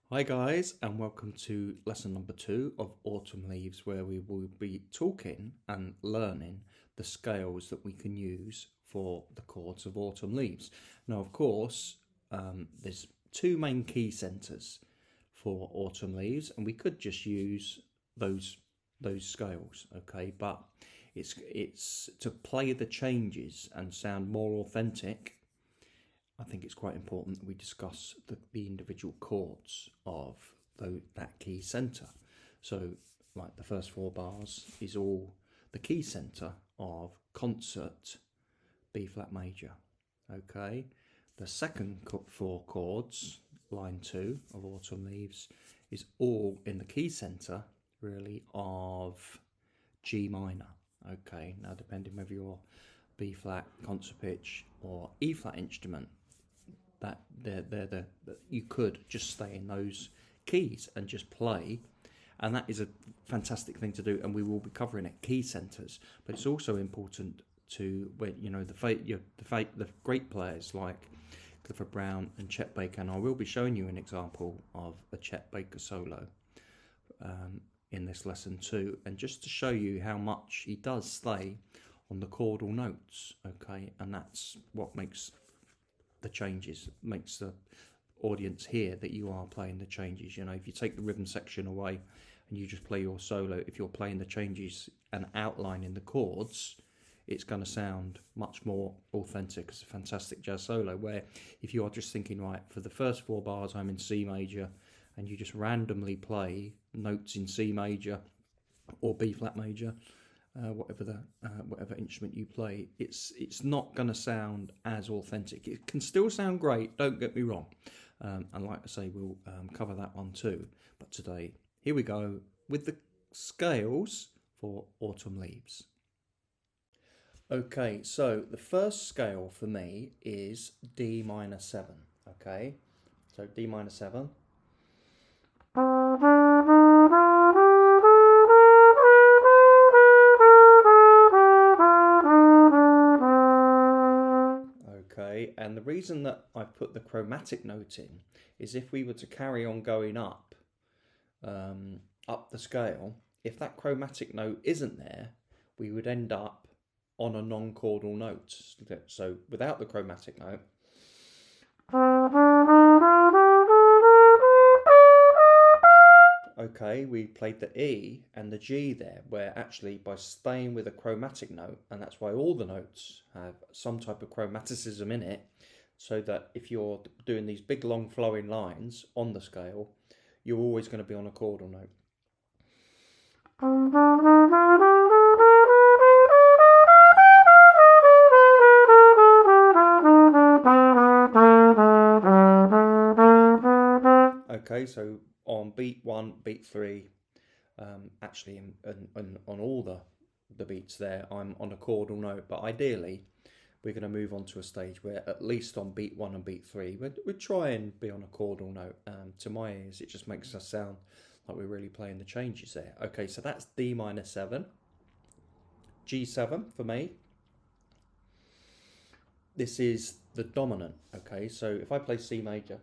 Hi guys, and welcome to lesson number 2 of Autumn Leaves, where we will be talking and learning the scales that we can use for the chords of Autumn Leaves. Now, of course, there's two main key centres for Autumn Leaves, and we could just use those scales, okay? But it's to play the changes and sound more authentic. I think it's quite important that we discuss the individual chords of that key centre. So, like the first 4 bars is all the key centre of concert B flat major. Okay, the second 4 chords, line 2 of Autumn Leaves, is all in the key centre really of G minor. Okay, now depending whether you're B flat concert pitch or E flat instrument, that you could just stay in those keys and just play, and that is a fantastic thing to do, and we will be covering it key centers. But it's also important to, when the great players like Clifford Brown and Chet Baker, and I will be showing you an example of a Chet Baker solo in this lesson too, and just to show you how much he does stay on the chordal notes. Okay, and that's what makes the changes, makes the audience hear that you are playing the changes. You know, if you take the rhythm section away and you just play your solo, if you're playing the changes and outlining the chords, it's going to sound much more authentic. It's a fantastic jazz solo, where if you are just thinking, right, for the first 4 bars I'm in C major, and you just randomly play notes in C major or B flat major, whatever instrument you play, it's not going to sound as authentic. It can still sound great, don't get me wrong, and like I say, we'll cover that one too. But today, here we go with the scales for Autumn Leaves. Okay, so the first scale for me is D minor 7. Okay, so D minor 7. Okay, and the reason that I've put the chromatic note in is if we were to carry on going up the scale, if that chromatic note isn't there, we would end up on a non-chordal note. So without the chromatic note, okay, we played the E and the G there, where actually by staying with a chromatic note, and that's why all the notes have some type of chromaticism in it, so that if you're doing these big long flowing lines on the scale, you're always going to be on a chordal note. Okay, so on beat 1, beat 3, actually on all the beats there, I'm on a chordal note, but ideally we're going to move on to a stage where at least on beat 1 and beat 3 we'd try and be on a chordal note. To my ears, it just makes us sound like we're really playing the changes there. Okay, so that's D minor 7, G7 for me. This is the dominant. Okay, so if I play C major,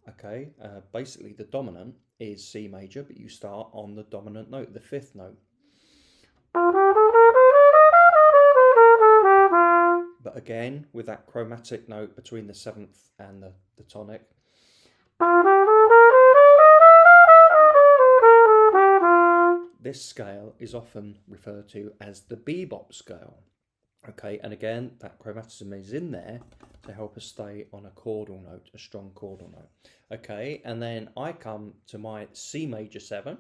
okay, basically the dominant is C major, but you start on the dominant note, the 5th note. But again, with that chromatic note between the 7th and the tonic. This scale is often referred to as the bebop scale. Okay, and again, that chromatism is in there to help us stay on a chordal note, a strong chordal note. Okay, and then I come to my C major 7,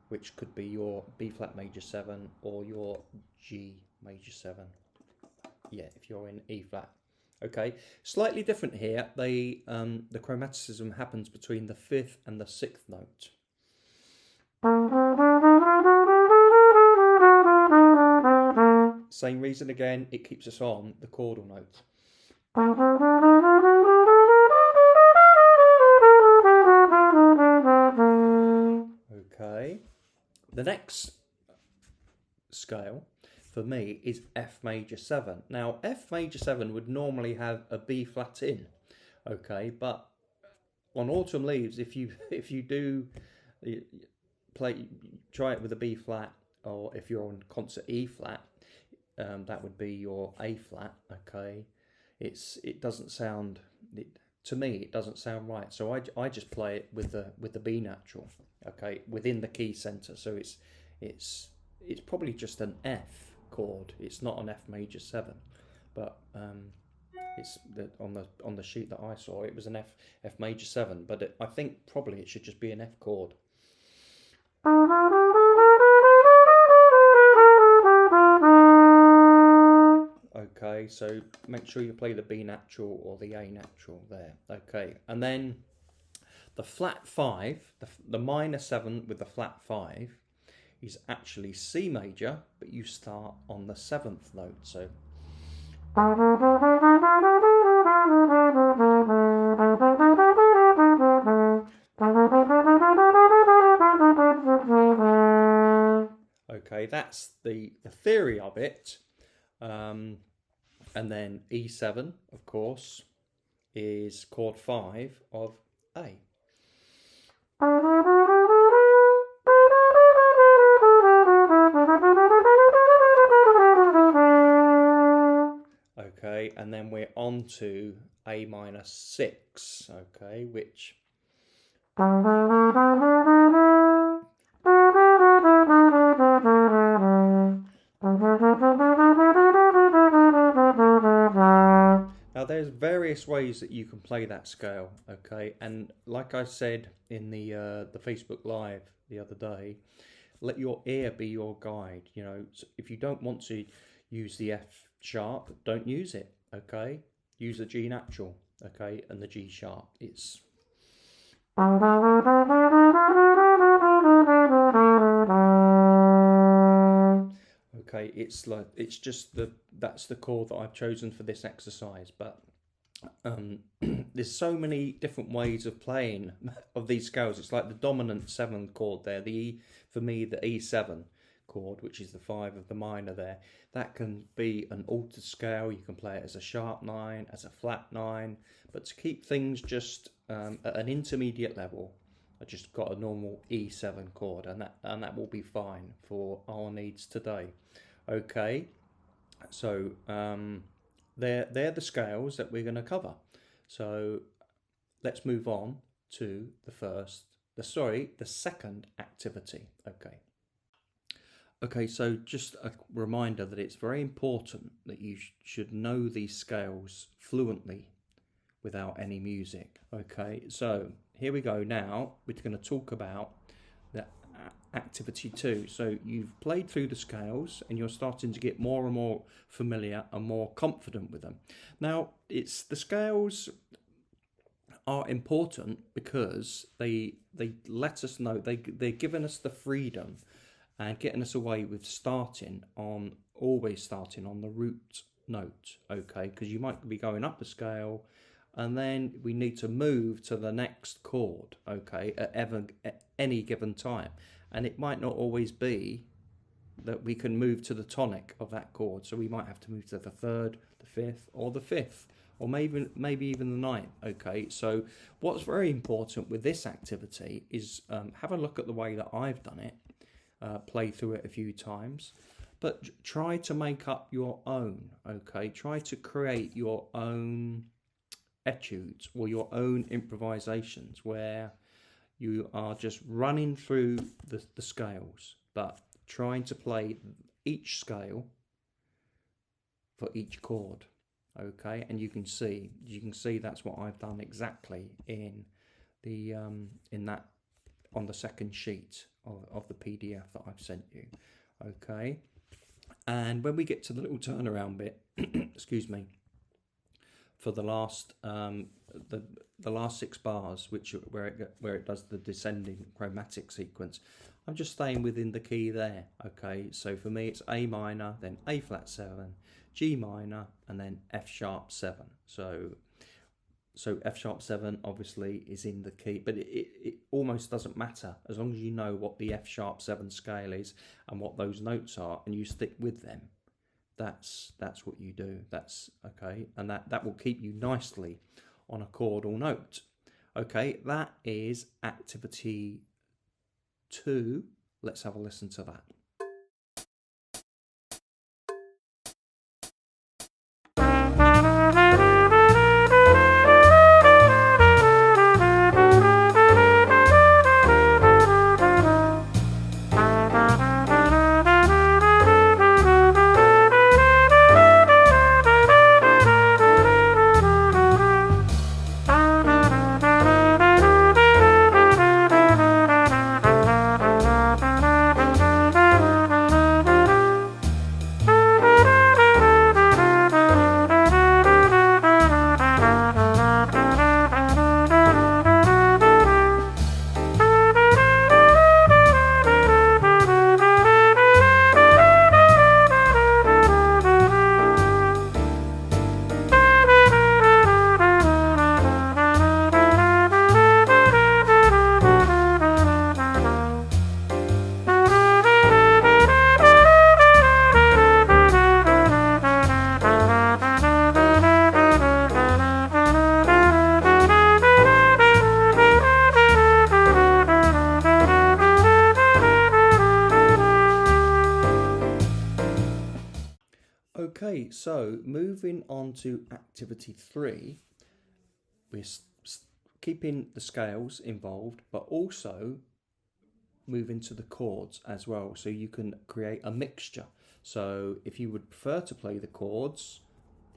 which could be your B flat major 7 or your G major 7. Yeah, if you're in E flat. Okay, slightly different here. The chromaticism happens between the 5th and the 6th note. Same reason again, it keeps us on the chordal note. Okay, the next scale for for me is F major 7. Now F major 7 would normally have a B flat in, okay, but on Autumn Leaves, if you do try it with a B flat, or if you're on concert E flat, that would be your A flat, okay. It doesn't sound, to me it doesn't sound right, so I just play it with the B natural, okay, within the key center. So it's probably just an F chord. It's not an F major 7, but it's on the sheet that I saw, it was an F major 7, but I think probably it should just be an F chord. Okay, so make sure you play the B natural or the A natural there. Okay, and then the flat 5, the minor 7 with the flat 5 is actually C major, but you start on the 7th note. So okay, that's the theory of it. And then E7, of course, is chord 5 of A. Okay, and then we're on to A minor 6, okay, which now there's various ways that you can play that scale, okay, and like I said in the Facebook Live the other day, let your ear be your guide. You know, if you don't want to use the F sharp, don't use it, okay. Use the G natural, okay, and the G sharp. It's okay, it's just that's the chord that I've chosen for this exercise, but there's so many different ways of playing of these scales. It's like the dominant 7th chord there, the E, for me the E7 chord, which is the 5 of the minor there, that can be an altered scale. You can play it as a sharp 9, as a flat 9, but to keep things just at an intermediate level, I just got a normal E7 chord, and that will be fine for our needs today. Okay, so they're the scales that we're going to cover. So let's move on to the second activity. Okay, so just a reminder that it's very important that you should know these scales fluently without any music. Okay, so here we go. Now we're going to talk about the activity 2. So you've played through the scales and you're starting to get more and more familiar and more confident with them. Now the scales are important because they let us know, they're giving us the freedom and getting us away with always starting on the root note, okay, because you might be going up a scale and then we need to move to the next chord, okay, at any given time, and it might not always be that we can move to the tonic of that chord, so we might have to move to the 3rd, the 5th, or the 5th, or maybe even the 9th. Okay, so what's very important with this activity is have a look at the way that I've done it, play through it a few times, but try to make up your own. Okay, try to create your own etudes or your own improvisations where you are just running through the scales, but trying to play each scale for each chord. Okay, and you can see that's what I've done exactly in the on the second sheet of the PDF that I've sent you. Okay, and when we get to the little turnaround bit, excuse me, for the last the last 6 bars, where it does the descending chromatic sequence, I'm just staying within the key there. Okay, so for me it's A minor, then A flat 7, G minor, and then F sharp 7. So F sharp 7 obviously is in the key, but it almost doesn't matter as long as you know what the F sharp 7 scale is and what those notes are, and you stick with them. that's what you do. That's okay, and that will keep you nicely on a chord or note. Okay, that is activity 2. Let's have a listen to that. Okay, so moving on to activity 3, we're keeping the scales involved, but also moving to the chords as well. So you can create a mixture. So if you would prefer to play the chords,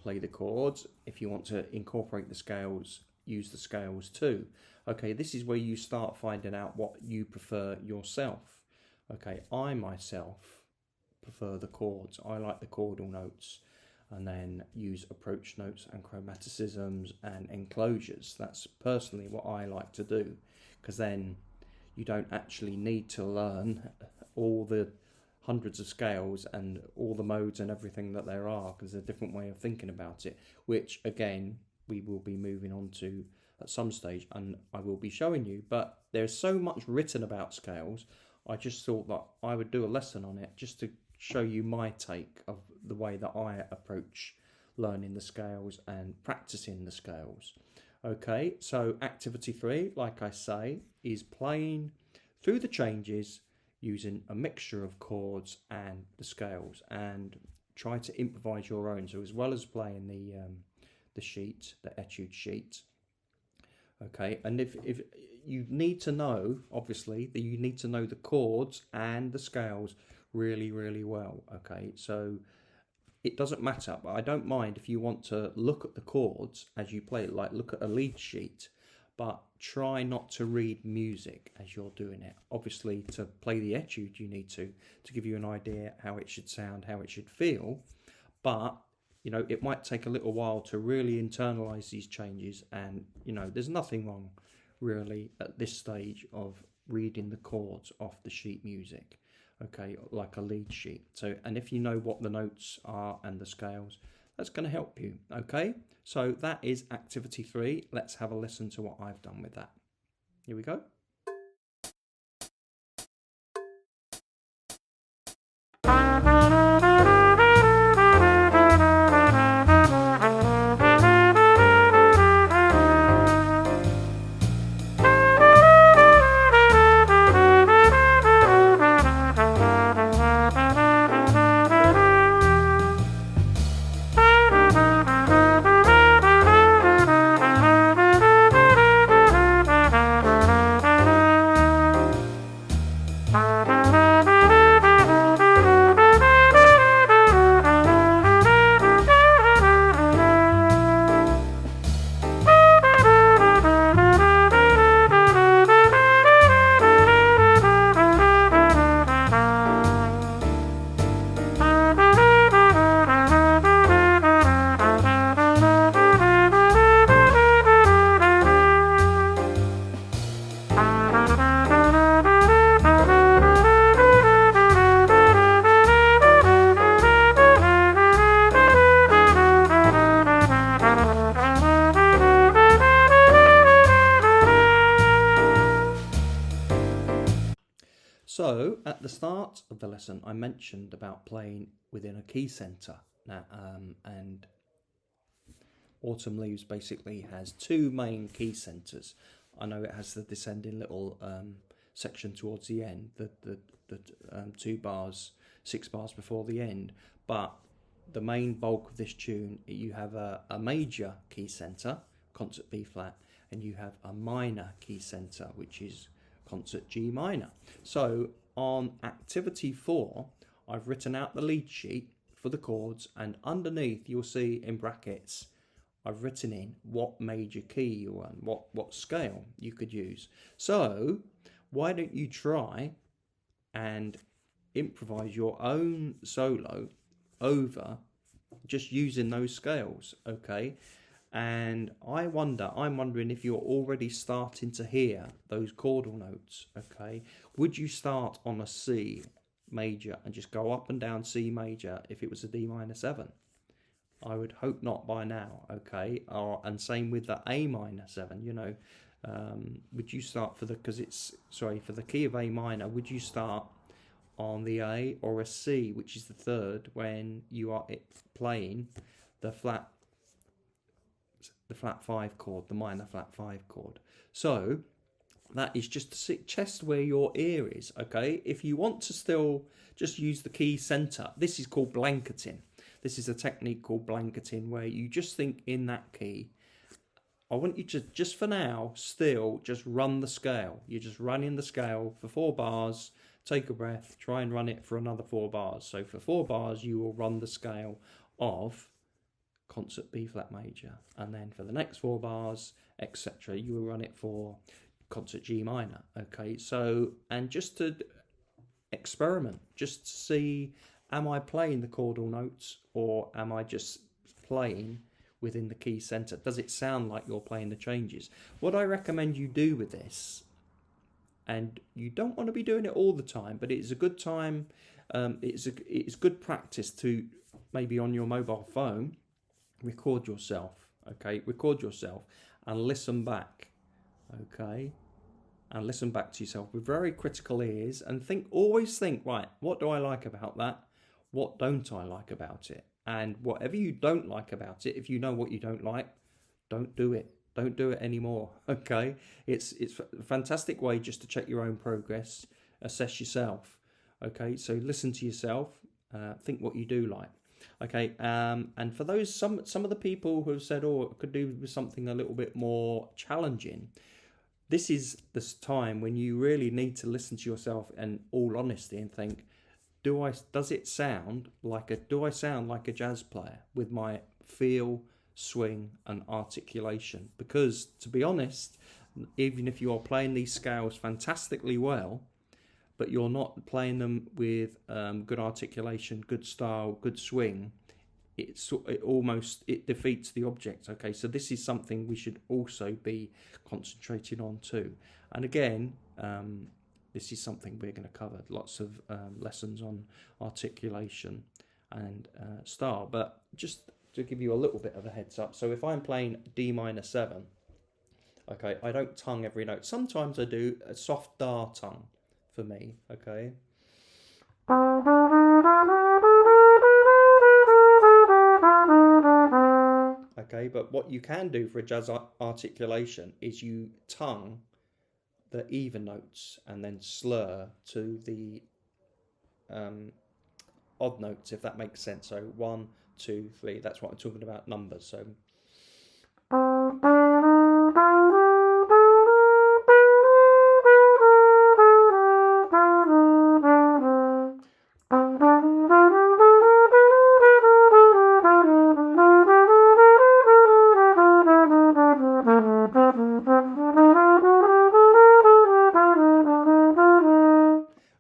play the chords. If you want to incorporate the scales, use the scales too. Okay, this is where you start finding out what you prefer yourself. Okay, I myself prefer the chords. I like the chordal notes, and then use approach notes and chromaticisms and enclosures. That's personally what I like to do, because then you don't actually need to learn all the hundreds of scales and all the modes and everything that there are, because there's a different way of thinking about it, which again we will be moving on to at some stage, and I will be showing you. But there's so much written about scales, I just thought that I would do a lesson on it just to show you my take of the way that I approach learning the scales and practicing the scales. Okay, so activity 3, like I say, is playing through the changes using a mixture of chords and the scales, and try to improvise your own. So as well as playing the sheet, the etude sheet, okay, and if you need to know, obviously, that you need to know the chords and the scales really well. Okay, so it doesn't matter, but I don't mind if you want to look at the chords as you play it, like look at a lead sheet, but try not to read music as you're doing it. Obviously, to play the etude you need to give you an idea how it should sound, how it should feel, but you know, it might take a little while to really internalize these changes, and you know, there's nothing wrong really at this stage of reading the chords off the sheet music, okay, like a lead sheet. So, and if you know what the notes are and the scales, that's going to help you. Okay, so that is activity 3. Let's have a listen to what I've done with that. Here we go. So at the start of the lesson, I mentioned about playing within a key center. And Autumn Leaves basically has two main key centers. I know it has the descending little section towards the end, the 2 bars, 6 bars before the end, but the main bulk of this tune, you have a major key center, concert B flat, and you have a minor key center, which is concert G minor. So on activity 4, I've written out the lead sheet for the chords, and underneath you'll see in brackets I've written in what major key you want, what scale you could use. So why don't you try and improvise your own solo over just using those scales, okay? And I'm wondering if you're already starting to hear those chordal notes, okay? Would you start on a C major and just go up and down C major if it was a D minor 7? I would hope not by now, okay? And same with the A minor 7, you know. Would you start for the key of A minor, would you start on the A or a C, which is the 3rd, when you are playing the flat 5 chord, the minor flat 5 chord? So that is just to test where your ear is, okay? If you want to still just use the key center, this is called blanketing. This is a technique called blanketing, where you just think in that key. I want you to, just for now, still just run the scale. You're just running the scale for 4 bars, take a breath, try and run it for another 4 bars. So for 4 bars, you will run the scale of concert B flat major. And then for the next 4 bars, etc., you will run it for concert G minor. Okay, so, and just to experiment, just to see, am I playing the chordal notes or am I just playing within the key center? Does it sound like you're playing the changes? What I recommend you do with this, and you don't want to be doing it all the time, but it's a good time, it's good practice to maybe on your mobile phone record yourself, okay? Record yourself and listen back, okay? And listen back to yourself with very critical ears and always think, right, what do I like about that? What don't I like about it? And whatever you don't like about it, if you know what you don't like, don't do it. Don't do it anymore, okay? It's a fantastic way just to check your own progress, assess yourself, okay? So listen to yourself, think what you do like, okay? And for those, some of the people who have said, oh, it could do with something a little bit more challenging, this is this time when you really need to listen to yourself in all honesty and think, do I sound like a jazz player with my feel, swing and articulation? Because to be honest, even if you are playing these scales fantastically well, but you're not playing them with good articulation, good style, good swing, it defeats the object. Okay, so this is something we should also be concentrating on too. And again, this is something we're going to cover. Lots of lessons on articulation and style. But just to give you a little bit of a heads up, so if I'm playing D minor 7, okay, I don't tongue every note. Sometimes I do a soft da tongue for me, okay. Okay, but what you can do for a jazz articulation is you tongue the even notes and then slur to the odd notes, if that makes sense. So 1, 2, 3, that's what I'm talking about, numbers. So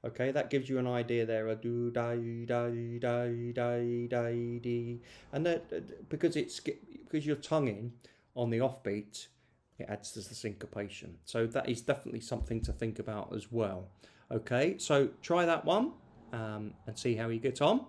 okay, that gives you an idea there, a do, da, da, da, da, da, dee. And that, because you're tonguing on the offbeat, it adds to the syncopation. So that is definitely something to think about as well. Okay, so try that one and see how you get on.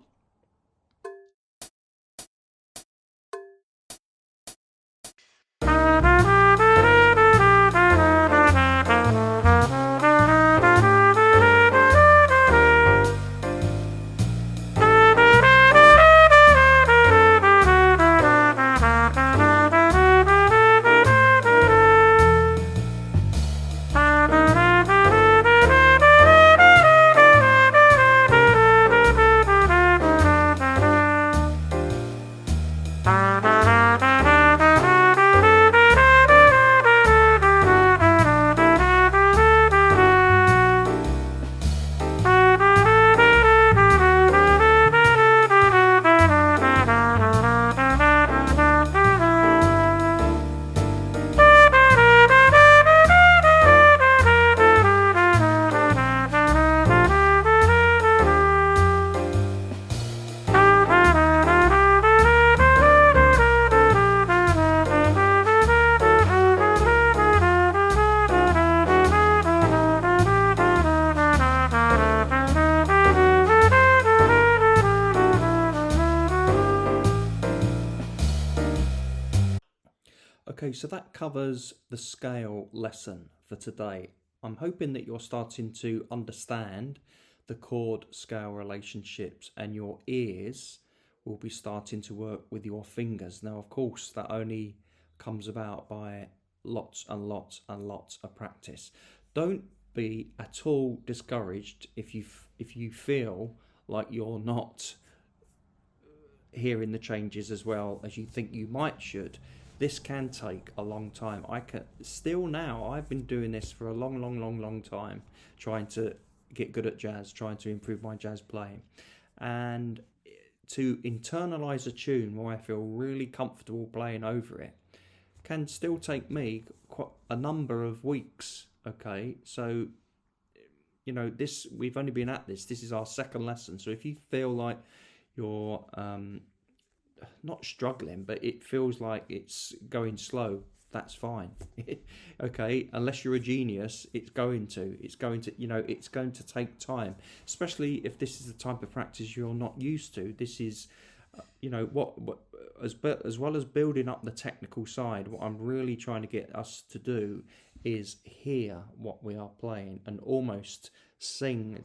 so that covers the scale lesson for today. I'm hoping that you're starting to understand the chord scale relationships, and your ears will be starting to work with your fingers. Now, of course, that only comes about by lots and lots and lots of practice. Don't be at all discouraged if you feel like you're not hearing the changes as well as you think you might should. This can take a long time. I've been doing this for a long time, trying to get good at jazz, trying to improve my jazz playing, and to internalize a tune where I feel really comfortable playing over it can still take me quite a number of weeks. Okay, so we've only been at this. This is our second lesson. So if you feel like you're not struggling, but it feels like it's going slow, that's fine. Okay, unless you're a genius, it's going to take time, especially if this is the type of practice you're not used to. This is as well as building up the technical side, what I'm really trying to get us to do is hear what we are playing and almost sing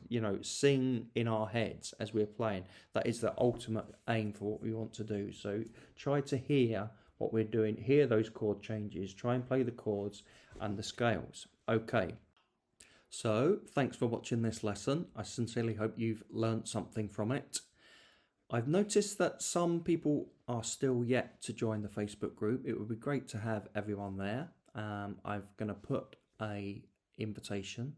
in our heads as we're playing. That is the ultimate aim for what we want to do. So try to hear what we're doing, hear those chord changes, try and play the chords and the scales. Okay, so thanks for watching this lesson. I sincerely hope you've learned something from it. I've noticed that some people are still yet to join the Facebook group. It would be great to have everyone there. I'm going to put a invitation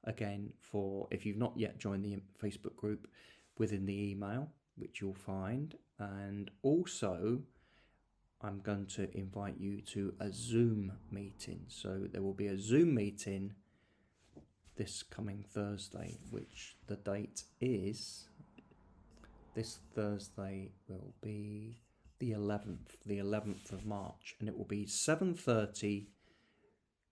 again for if you've not yet joined the Facebook group within the email, which you'll find. And also, I'm going to invite you to a Zoom meeting. So there will be a Zoom meeting this coming Thursday, which the date is... This Thursday will be the 11th of March, and it will be 7:30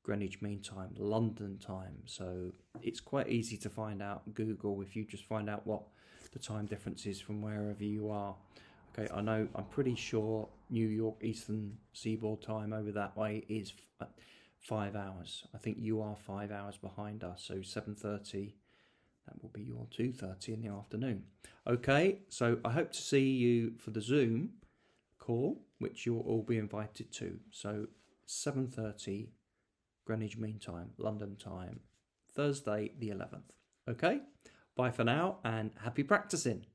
Greenwich Mean Time, London time. So it's quite easy to find out. Google, if you just find out what the time difference is from wherever you are. Okay, I'm pretty sure New York Eastern Seaboard time over that way is 5 hours. I think you are 5 hours behind us, so 7:30. That will be your 2:30 in the afternoon. Okay, so I hope to see you for the Zoom call, which you'll all be invited to. So 7:30 Greenwich Mean Time, London time, Thursday the 11th. Okay, bye for now and happy practicing.